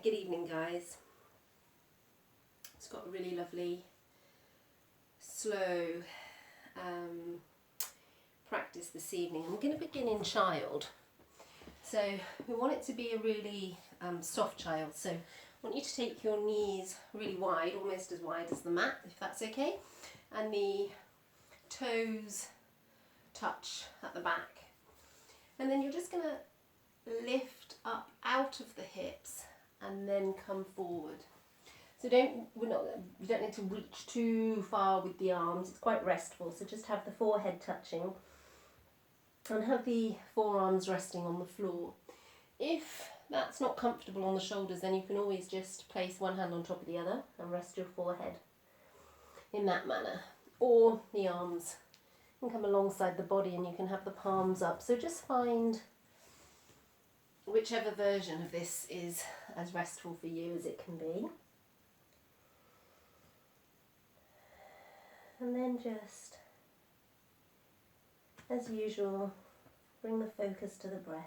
Good evening, guys. It's got a really lovely slow practice this evening. I'm going to begin in child. So we want it to be a really soft child. So I want you to take your knees really wide, almost as wide as the mat, if that's okay. And the toes touch at the back. And then you're just going to lift up out of the hips and then come forward. So you don't need to reach too far with the arms. It's quite restful. So just have the forehead touching and have the forearms resting on the floor. If that's not comfortable on the shoulders, then you can always just place one hand on top of the other and rest your forehead in that manner. Or the arms can come alongside the body and you can have the palms up. So just find whichever version of this is as restful for you as it can be. And then just, as usual, bring the focus to the breath.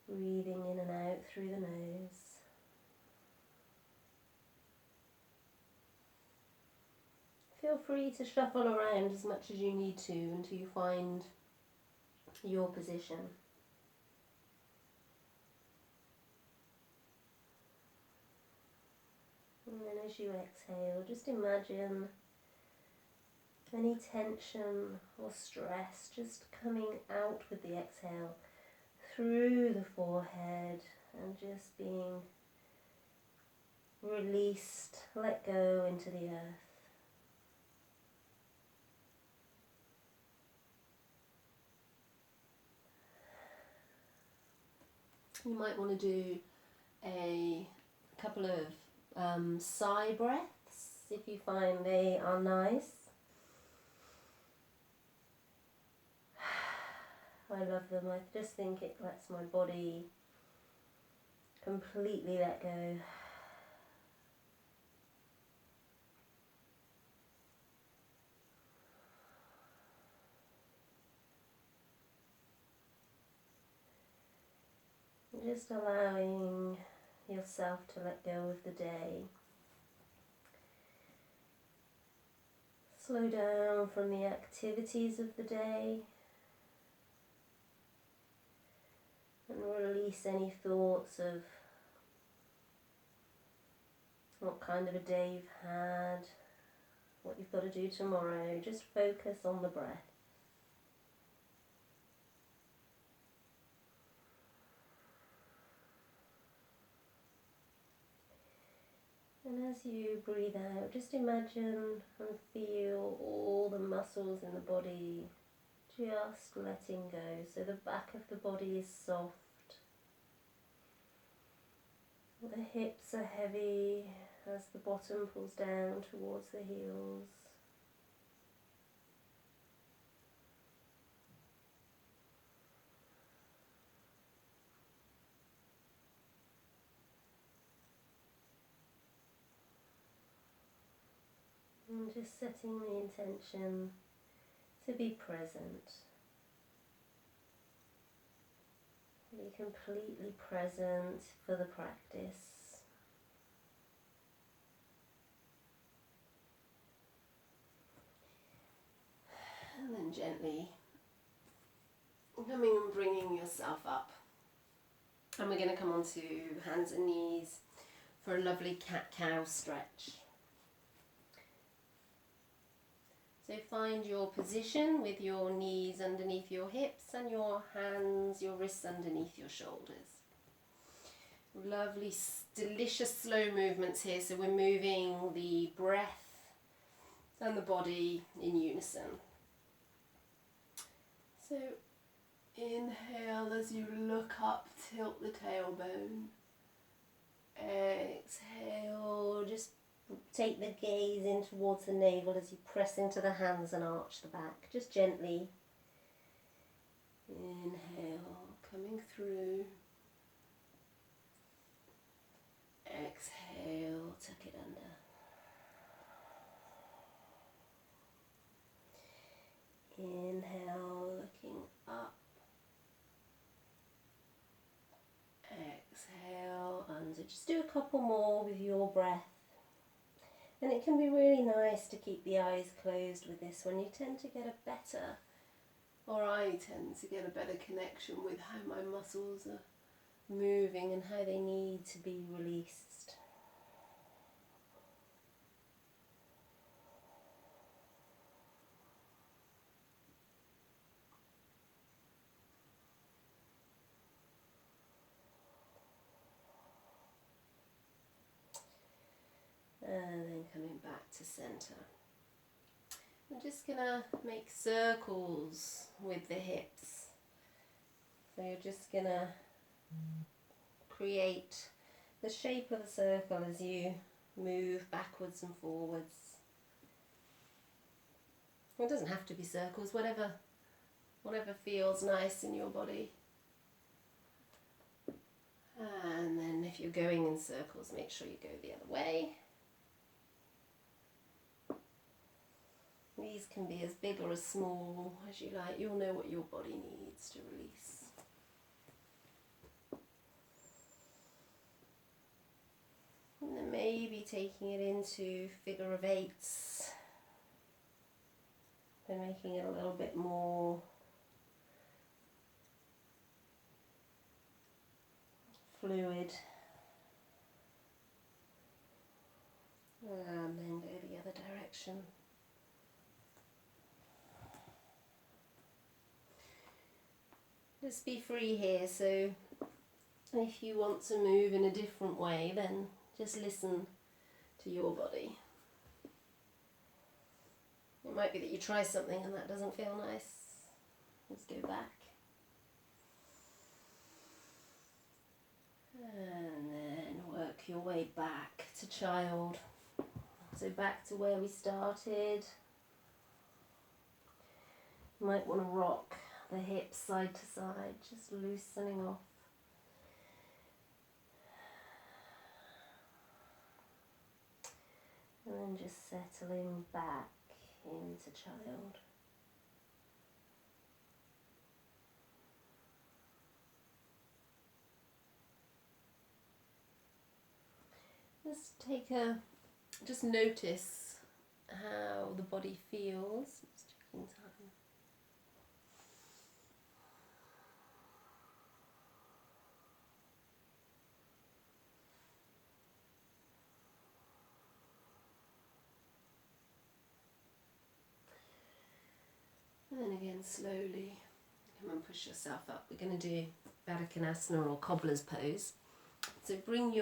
Breathing in and out through the nose. Feel free to shuffle around as much as you need to until you find your position. And then as you exhale, just imagine any tension or stress just coming out with the exhale through the forehead and just being released, let go into the earth. You might want to do a couple of sigh breaths if you find they are nice. I love them. I just think it lets my body completely let go. Just allowing yourself to let go of the day. Slow down from the activities of the day and release any thoughts of what kind of a day you've had, what you've got to do tomorrow. Just focus on the breath. And as you breathe out, just imagine and feel all the muscles in the body just letting go. So the back of the body is soft. The hips are heavy as the bottom pulls down towards the heels. And just setting the intention to be present. Be completely present for the practice. And then gently coming and bringing yourself up. And we're going to come onto hands and knees for a lovely cat-cow stretch. So find your position with your knees underneath your hips and your hands, your wrists underneath your shoulders. Lovely, delicious slow movements here. So we're moving the breath and the body in unison. So inhale as you look up, tilt the tailbone. Exhale, just take the gaze in towards the navel as you press into the hands and arch the back, just gently. Inhale, coming through. Exhale, tuck it under. just do a couple more with your breath. And it can be really nice to keep the eyes closed with this one. You tend to get a better, or I tend to get a better connection with how my muscles are moving and how they need to be released. And then coming back to center. I'm just going to make circles with the hips. So you're just going to create the shape of a circle as you move backwards and forwards. It doesn't have to be circles, whatever feels nice in your body. And then if you're going in circles, make sure you go the other way. These can be as big or as small as you like. You'll know what your body needs to release. And then maybe taking it into figure of eights. Then making it a little bit more fluid. And then go the other direction. Just be free here, so if you want to move in a different way, then just listen to your body. It might be that you try something and that doesn't feel nice. Just go back. And then work your way back to child. So back to where we started. You might want to rock the hips side to side, just loosening off. And then just settling back into child. Just notice how the body feels. Just taking time. And then again, slowly come and push yourself up. We're going to do Baddha or cobbler's pose. So bring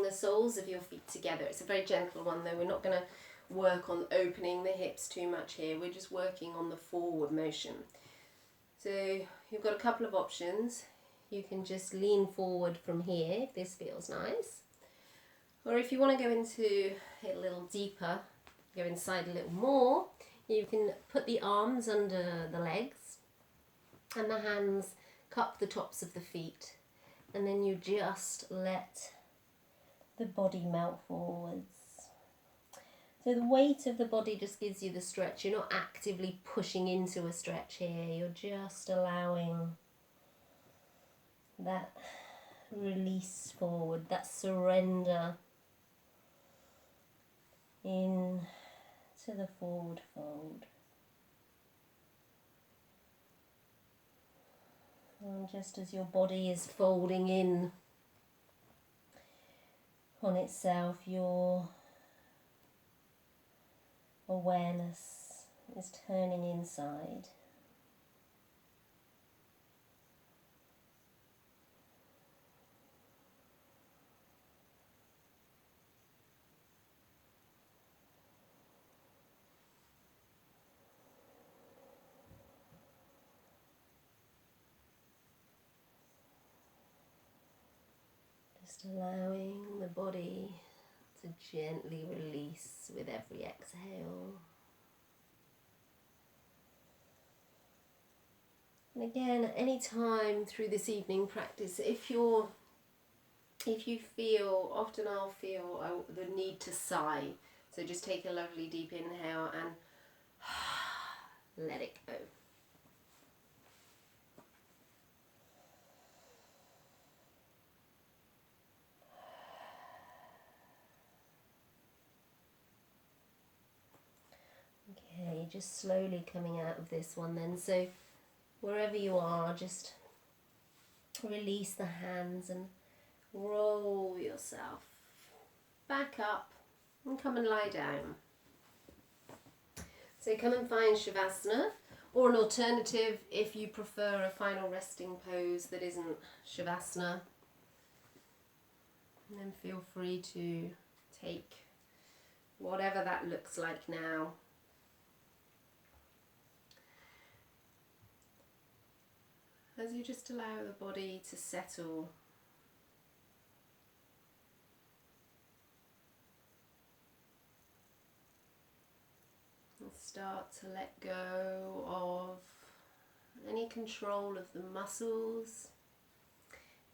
the soles of your feet together. It's a very gentle one though. We're not going to work on opening the hips too much here. We're just working on the forward motion. So you've got a couple of options. You can just lean forward from here if this feels nice. Or if you want to go into it a little deeper, go inside a little more, you can put the arms under the legs and the hands cup the tops of the feet, and then you just let the body melt forwards. So the weight of the body just gives you the stretch. You're not actively pushing into a stretch here. You're just allowing that release forward, that surrender in to the forward fold. And just as your body is folding in on itself, your awareness is turning inside. Just allowing the body to gently release with every exhale. And again, at any time through this evening practice, if you feel, often I'll feel the need to sigh. So just take a lovely deep inhale and let it go. gently, just slowly coming out of this one then. So wherever you are, just release the hands and roll yourself back up and come and lie down. So come and find Shavasana, or an alternative if you prefer a final resting pose that isn't Shavasana. And then feel free to take whatever that looks like now. As you just allow the body to settle. And start to let go of any control of the muscles,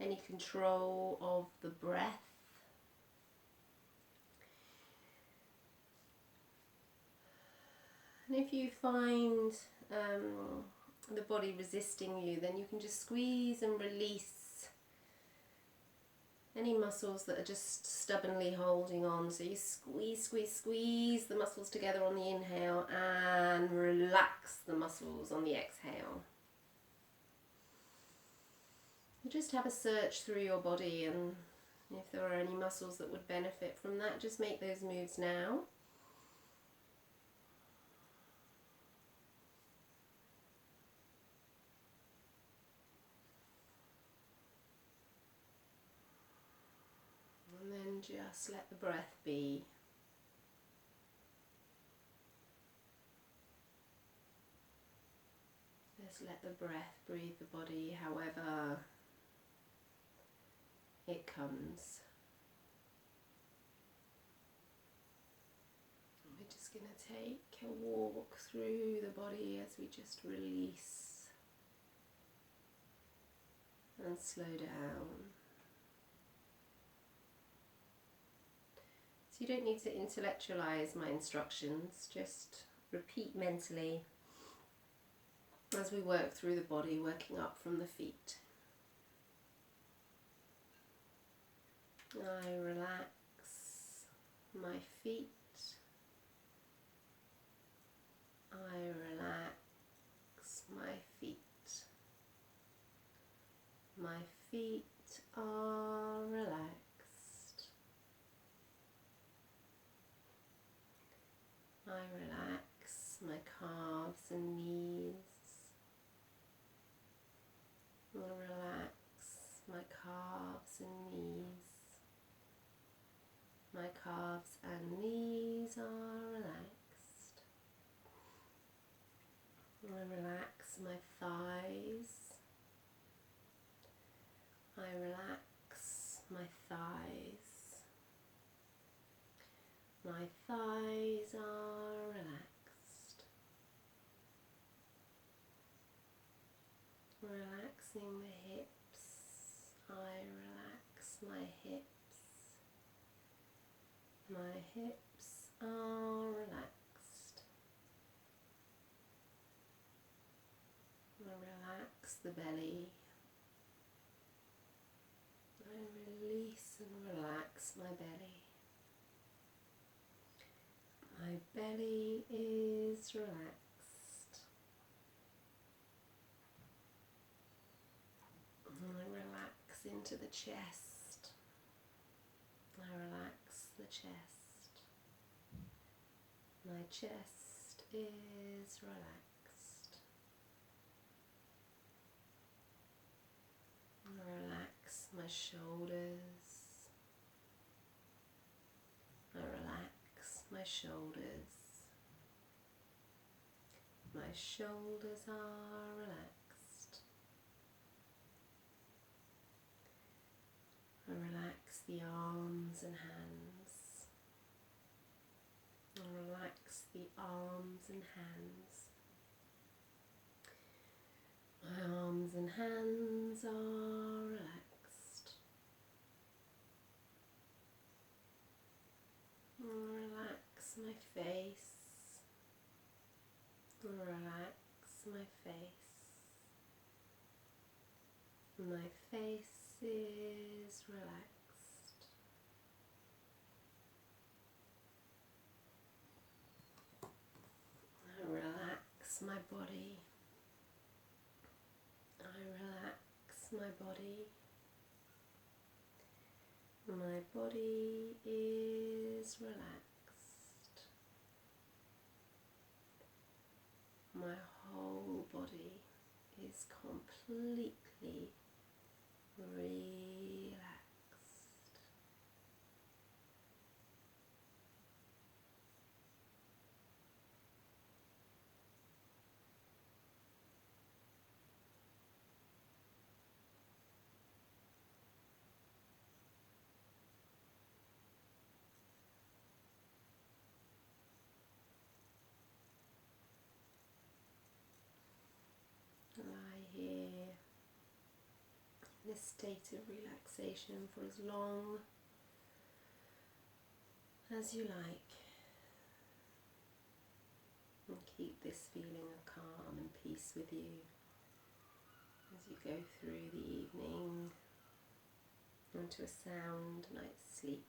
any control of the breath. And if you find the body resisting you, then you can just squeeze and release any muscles that are just stubbornly holding on. So you squeeze, squeeze, squeeze the muscles together on the inhale and relax the muscles on the exhale. You just have a search through your body, and if there are any muscles that would benefit from that, just make those moves now. And then just let the breath be. Just let the breath breathe the body however it comes. We're just going to take a walk through the body as we just release and slow down. So you don't need to intellectualize my instructions, just repeat mentally as we work through the body, working up from the feet. I relax my feet. I relax my feet. My feet are relaxed. I relax my calves and knees. I relax my calves and knees. My calves and knees are relaxed. I relax my thighs. I relax my thighs. My thighs are relaxed. Relaxing the hips. I relax my hips. My hips are relaxed. I relax the belly. I release and relax my belly. My belly is relaxed. I relax into the chest. I relax the chest. My chest is relaxed. I relax my shoulders. I relax my shoulders. My shoulders are relaxed. I relax the arms and hands. I relax the arms and hands. My arms and hands are relaxed. I relax my face. I relax my face. My face is relaxed. I my body. I relax my body. My body is relaxed. My whole body is completely relaxed. Lie here in this state of relaxation for as long as you like, and keep this feeling of calm and peace with you as you go through the evening into a sound night's sleep.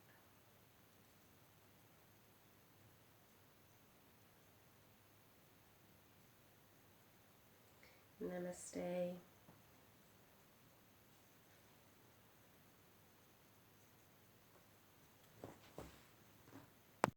Namaste.